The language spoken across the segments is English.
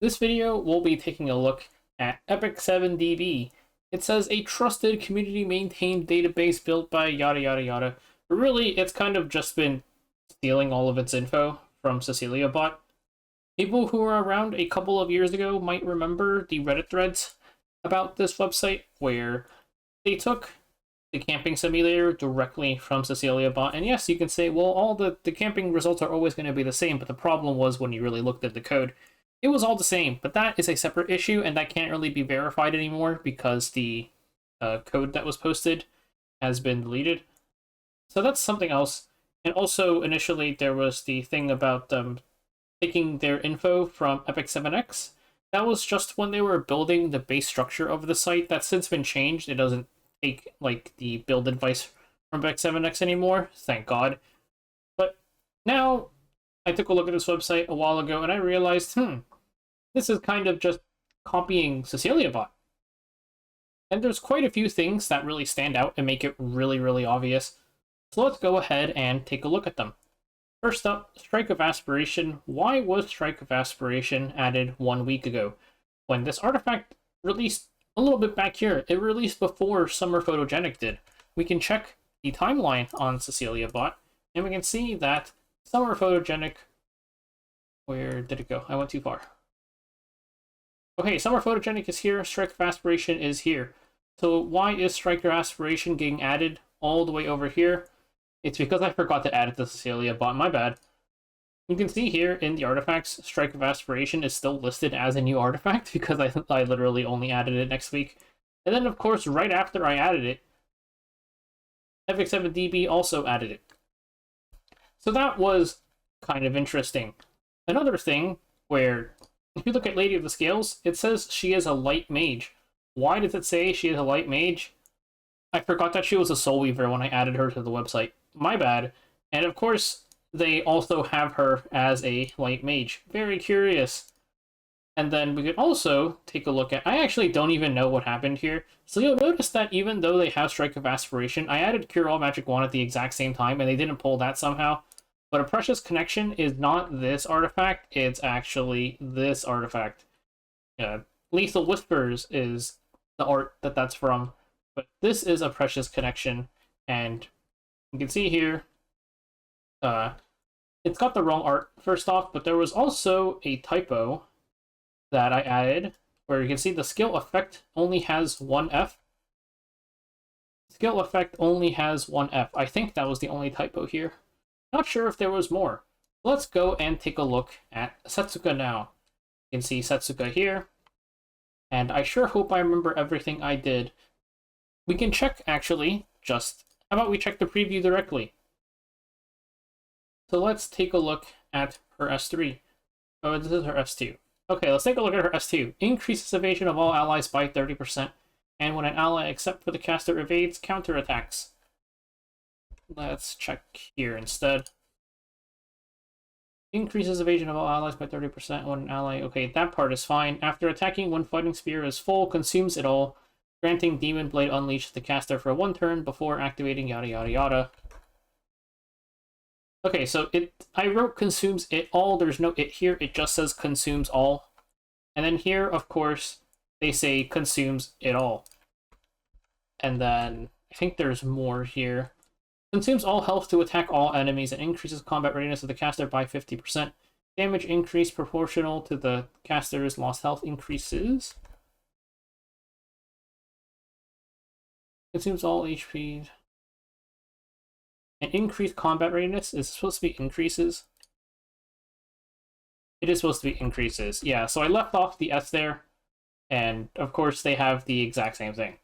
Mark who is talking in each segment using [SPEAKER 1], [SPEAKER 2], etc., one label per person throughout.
[SPEAKER 1] This video, we'll be taking a look at Epic7DB. It says a trusted community-maintained database built by yada yada yada. But really, it's kind of just been stealing all of its info from Cecilia Bot. People who were around a couple of years ago might remember the Reddit threads about this website where they took the camping simulator directly from Cecilia Bot. And yes, you can say, well, all the camping results are always going to be the same, but the problem was when you really looked at the code, it was all the same. But that is a separate issue, and that can't really be verified anymore because the code that was posted has been deleted. So that's something else. And also, initially, there was the thing about taking their info from Epic7X. That was just when they were building the base structure of the site. That's since been changed. It doesn't take like the build advice from Epic7X anymore, thank God. But now, I took a look at this website a while ago and I realized, this is kind of just copying Cecilia Bot. And there's quite a few things that really stand out and make it really, really obvious. So let's go ahead and take a look at them. First up, Strike of Aspiration. Why was Strike of Aspiration added 1 week ago? When this artifact released a little bit back here, it released before Summer Photogenic did. We can check the timeline on Cecilia Bot, and we can see that Summer Photogenic... Where did it go? I went too far. Okay, Summer Photogenic is here, Strike of Aspiration is here. So why is Strike of Aspiration getting added all the way over here? It's because I forgot to add it to Cecilia Bot, my bad. You can see here in the artifacts, Strike of Aspiration is still listed as a new artifact because I literally only added it next week. And then, of course, right after I added it, Epic7DB also added it. So that was kind of interesting. Another thing where, if you look at Lady of the Scales, it says she is a light mage. Why does it say she is a light mage? I forgot that she was a soul weaver when I added her to the website. My bad. And of course, they also have her as a light mage. Very curious. And then we could also take a look at... I actually don't even know what happened here. So you'll notice that even though they have Strike of Aspiration, I added Cure All Magic Wand at the exact same time, and they didn't pull that somehow. But a Precious Connection is not this artifact, it's actually this artifact. Lethal Whispers is the art that's from. But this is a Precious Connection, and you can see here, it's got the wrong art first off, but there was also a typo that I added, where you can see the skill effect only has one F. Skill effect only has one F. I think that was the only typo here. Not sure if there was more. Let's go and take a look at Setsuka now. You can see Setsuka here, and I sure hope I remember everything I did. We can check, actually, how about we check the preview directly? So let's take a look at her S3. Oh, this is her S2. Okay, let's take a look at her S2. Increases evasion of all allies by 30%, and when an ally except for the caster evades, counterattacks. Let's check here instead. Increases evasion of all allies by 30% when an ally... Okay, that part is fine. After attacking when Fighting Spear is full, consumes it all, granting Demon Blade Unleashed to the caster for 1 turn before activating yada yada yada. Okay, so I wrote consumes it all. There's no it here. It just says consumes all. And then here, of course, they say consumes it all. And then I think there's more here. Consumes all health to attack all enemies and increases combat readiness of the caster by 50%. Damage increase proportional to the caster's lost health increases. Consumes all HP. And increased combat readiness is supposed to be increases. It is supposed to be increases. Yeah, so I left off the S there. And of course they have the exact same thing.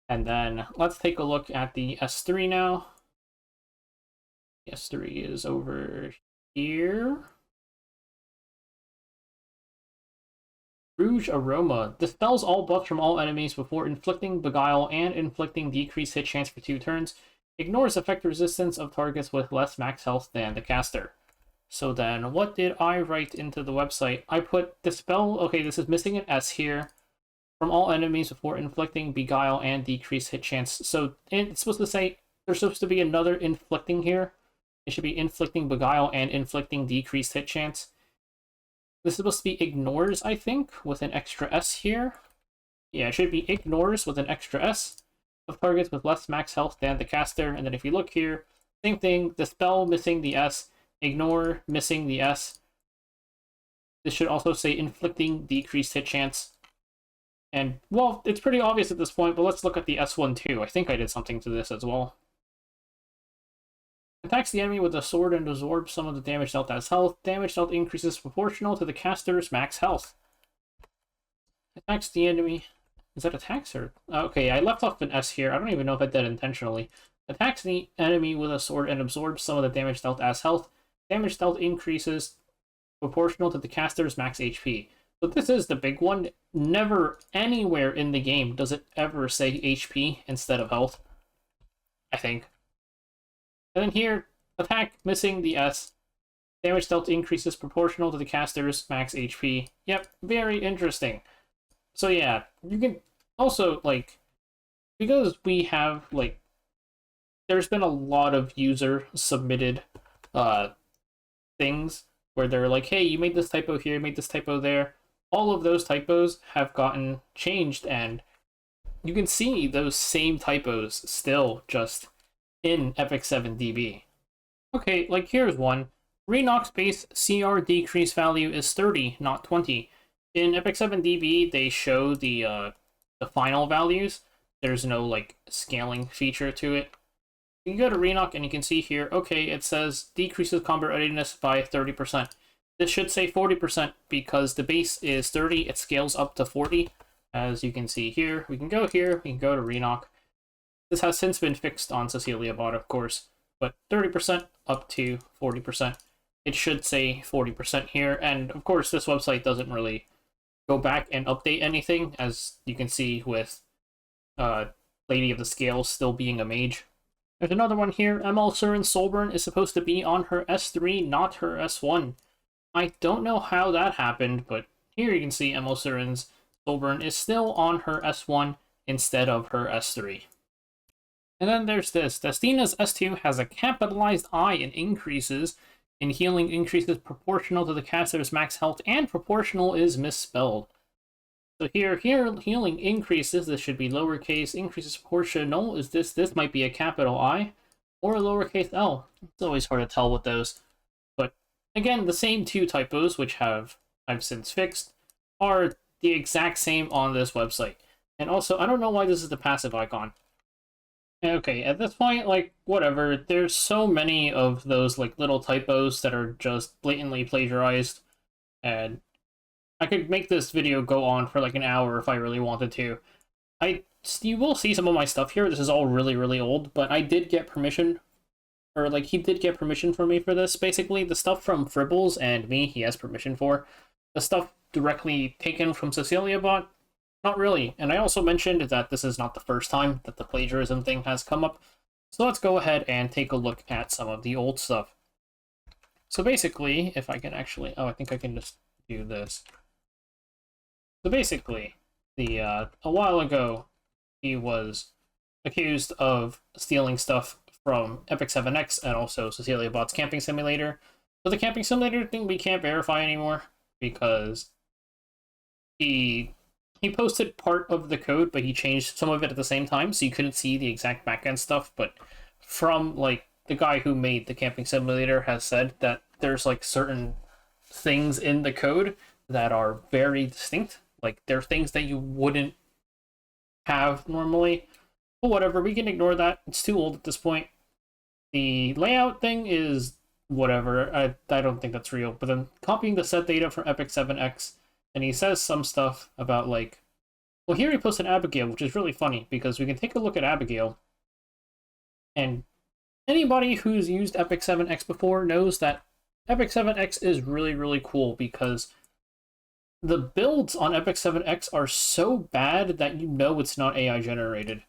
[SPEAKER 1] And then let's take a look at the S3 now. The S3 is over here. Rouge Aroma. Dispels all buffs from all enemies before inflicting Beguile and inflicting decreased hit chance for 2 turns. Ignores effect resistance of targets with less max health than the caster. So then, what did I write into the website? I put Dispel... Okay, this is missing an S here. From all enemies before inflicting Beguile and decreased hit chance. So it's supposed to say... There's supposed to be another inflicting here. It should be inflicting Beguile and inflicting decreased hit chance. This is supposed to be ignores, I think, with an extra S here. Yeah, it should be ignores with an extra S of targets with less max health than the caster. And then if you look here, same thing, dispel missing the S, ignore missing the S. This should also say inflicting decreased hit chance. And, well, it's pretty obvious at this point, but let's look at the S1 too. I think I did something to this as well. Attacks the enemy with a sword and absorbs some of the damage dealt as health. Damage dealt increases proportional to the caster's max health. Attacks the enemy... Is that attacks or... Okay, I left off an S here. I don't even know if I did intentionally. Attacks the enemy with a sword and absorbs some of the damage dealt as health. Damage dealt increases proportional to the caster's max HP. So this is the big one. Never anywhere in the game does it ever say HP instead of health. I think. And then here, attack missing the S. Damage dealt increases proportional to the caster's max HP. Yep, very interesting. So yeah, you can also, like, because we have, like, there's been a lot of user-submitted things where they're like, hey, you made this typo here, you made this typo there. All of those typos have gotten changed, and you can see those same typos still just in Epic7DB. Okay, like here's one. Renox base CR decrease value is 30, not 20. In Epic7DB, they show the final values. There's no, like, scaling feature to it. You can go to Renox and you can see here, okay, it says decreases combat readiness by 30%. This should say 40% because the base is 30, it scales up to 40. As you can see here, we can go here, we can go to Renox. This has since been fixed on Cecilia Bot, of course, but 30% up to 40%. It should say 40% here, and of course this website doesn't really go back and update anything, as you can see with Lady of the Scales still being a mage. There's another one here. ML Surin's Soulburn is supposed to be on her S3, not her S1. I don't know how that happened, but here you can see ML Surin's Soulburn is still on her S1 instead of her S3. And then there's this. Destina's S2 has a capitalized I and increases, and healing increases proportional to the caster's max health, and proportional is misspelled. So here healing increases, this should be lowercase, increases proportional, is this might be a capital I, or a lowercase l. It's always hard to tell with those. But again, the same two typos, which I've since fixed, are the exact same on this website. And also, I don't know why this is the passive icon. Okay, at this point, like, whatever, there's so many of those, like, little typos that are just blatantly plagiarized, and I could make this video go on for, like, an hour if I really wanted to. You will see some of my stuff here, this is all really, really old, but I did get permission, or, like, he did get permission for me for this, basically. The stuff from Fribbles and me, he has permission for. The stuff directly taken from Cecilia Bot, not really. And I also mentioned that this is not the first time that the plagiarism thing has come up. So let's go ahead and take a look at some of the old stuff. So basically, if I can actually... Oh, I think I can just do this. So basically, a while ago, he was accused of stealing stuff from Epic7X and also Cecilia Bot's camping simulator. But the camping simulator thing we can't verify anymore because he posted part of the code, but he changed some of it at the same time, so you couldn't see the exact backend stuff. But from, like, the guy who made the camping simulator has said that there's, like, certain things in the code that are very distinct. Like, they're things that you wouldn't have normally. But whatever, we can ignore that. It's too old at this point. The layout thing is whatever. I don't think that's real. But then copying the set data from Epic7X, and he says some stuff about, like... Well, here he posted Abigail, which is really funny, because we can take a look at Abigail. And anybody who's used Epic7X before knows that Epic7X is really, really cool, because the builds on Epic7X are so bad that you know it's not AI generated.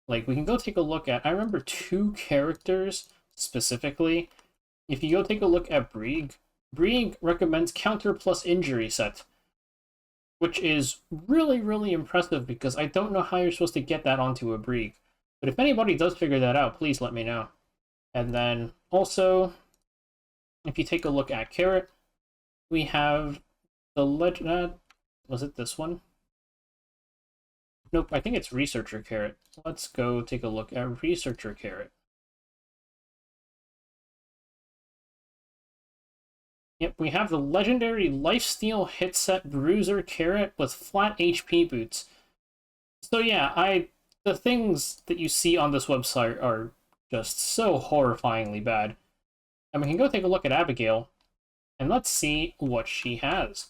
[SPEAKER 1] Like, we can go take a look at... I remember 2 characters, specifically. If you go take a look at Brieg, Brieg recommends counter plus injury set, which is really, really impressive because I don't know how you're supposed to get that onto a Brieg. But if anybody does figure that out, please let me know. And then also, if you take a look at Carrot, we have the legend. Was it this one? Nope, I think it's Researcher Carrot. Let's go take a look at Researcher Carrot. Yep, we have the legendary Lifesteal Hitset Bruiser Carrot with flat HP boots. So yeah, the things that you see on this website are just so horrifyingly bad. And we can go take a look at Abigail, and let's see what she has.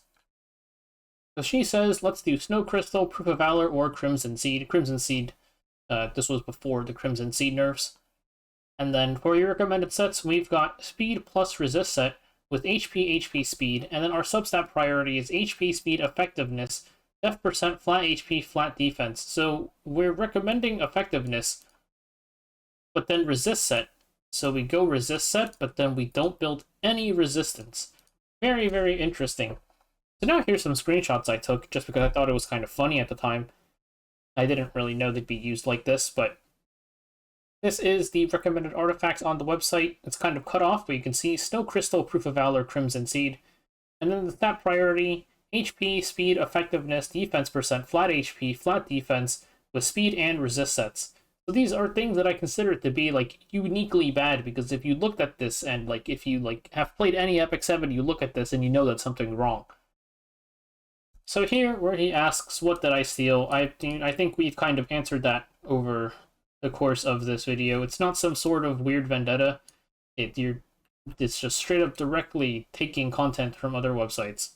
[SPEAKER 1] So she says, let's do Snow Crystal, Proof of Valor, or Crimson Seed. Crimson Seed, this was before the Crimson Seed nerfs. And then for your recommended sets, we've got Speed plus Resist set with HP Speed, and then our substat priority is HP Speed Effectiveness, Def percent, flat HP, flat defense. So we're recommending Effectiveness, but then Resist set. So we go Resist set, but then we don't build any resistance. Very, very interesting. So now here's some screenshots I took, just because I thought it was kind of funny at the time. I didn't really know they'd be used like this, but this is the recommended artifacts on the website. It's kind of cut off, but you can see Snow Crystal, Proof of Valor, Crimson Seed. And then the stat priority, HP, Speed, Effectiveness, Defense percent, flat HP, flat defense, with Speed and Resist sets. So these are things that I consider to be, like, uniquely bad, because if you looked at this and, like, if you, like, have played any Epic 7, you look at this and you know that something's wrong. So here, where he asks, what did I steal? I think we've kind of answered that over the course of this video. It's not some sort of weird vendetta. It's just straight up directly taking content from other websites.